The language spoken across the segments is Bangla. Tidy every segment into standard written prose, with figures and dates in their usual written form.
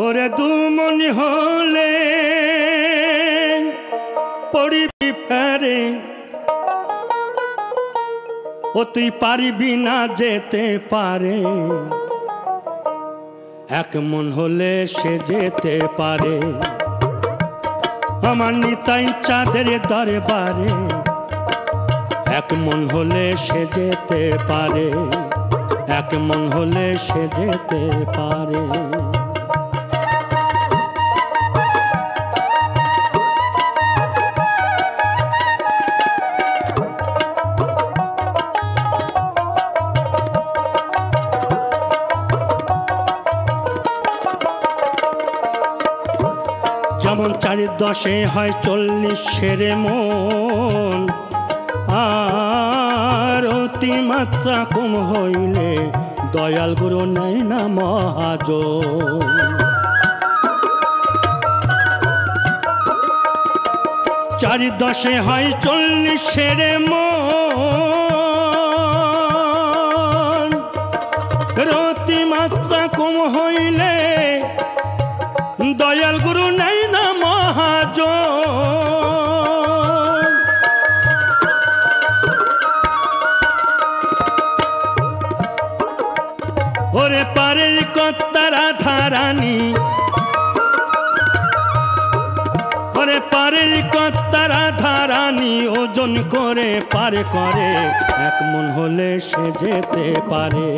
ওরে দুমনি হলে পড়িবি ফেরে, ও তুই পারিবি না যেতে পারে। এক মন হলে সে যেতে পারে আমার নিতাই চাঁদের দরবারে। এক মন হলে সে যেতে পারে, এক মন হলে সে যেতে পারে। যেমন 4-10 হয় 40 মন, আর অতিমাত্রা কম হইলে দয়াল গুরু নাই না মহাজন। 4-10 হয় 40 মন, অতিমাত্রা কম হইলে দয়াল গুরু নাই না মহাজন। ওরে পারের কর্তা রাধারানী, ওরে পারের কর্তা রাধারানী ওজন করে পার করে। এক মন হলে সে যেতে পারে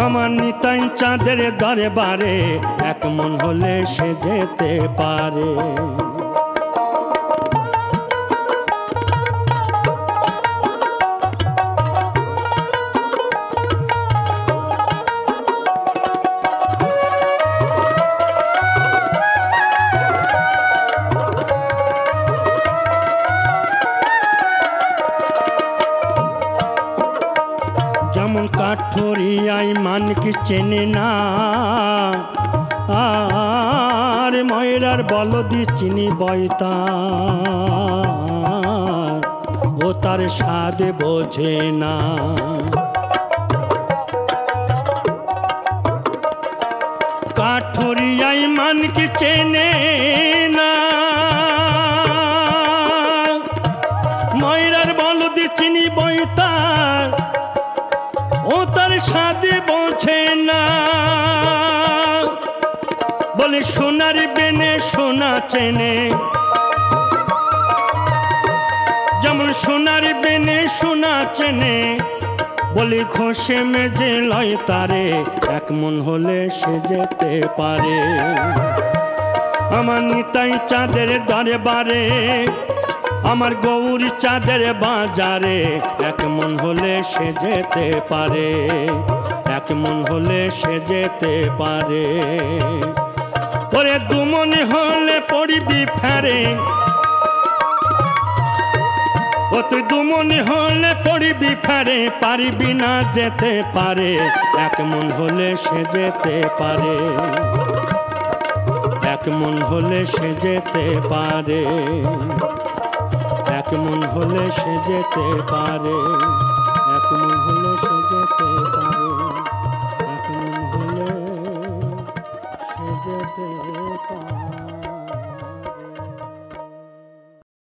আমার নিতাই চাঁদের দরবারে। এক মন হলে সে যেতে পারে। যেমন কাঠুরিয়ায় মানকি চেনে না, আর ময়রার বলদি চিনি বয়তা, ও তার স্বাদ বোঝে না। কাঠুরিয়ায় মানকি চেনে না, ময়রার বলদি চিনি বয়তা, ও তার সাথে বোঝে না। বলে সোনার বেনে সোনা চেনে, যেমন সোনার বেনে সোনা চেনে। বলে ঘষে মেজে লয় তারে, এক মন হলে সে যেতে পারে আমার নিতাই চাঁদের দরবারে, আমার গৌরী চাঁদের বাজারে। এক মন হলে সে যেতে পারে, এক মন হলে সে যেতে পারে। ওরে দুমন হলে পড়িবি ফেরে, ও তুই দুমন হলে পড়িবি ফেরে, পারিবি না যেতে পারে। এক মন হলে সে যেতে পারে, এক মন হলে সে যেতে পারে, এক মন হলে সে যেতে পারে, এক মন হলে সে যেতে পারে, এক মন হলে সে যেতে পারে।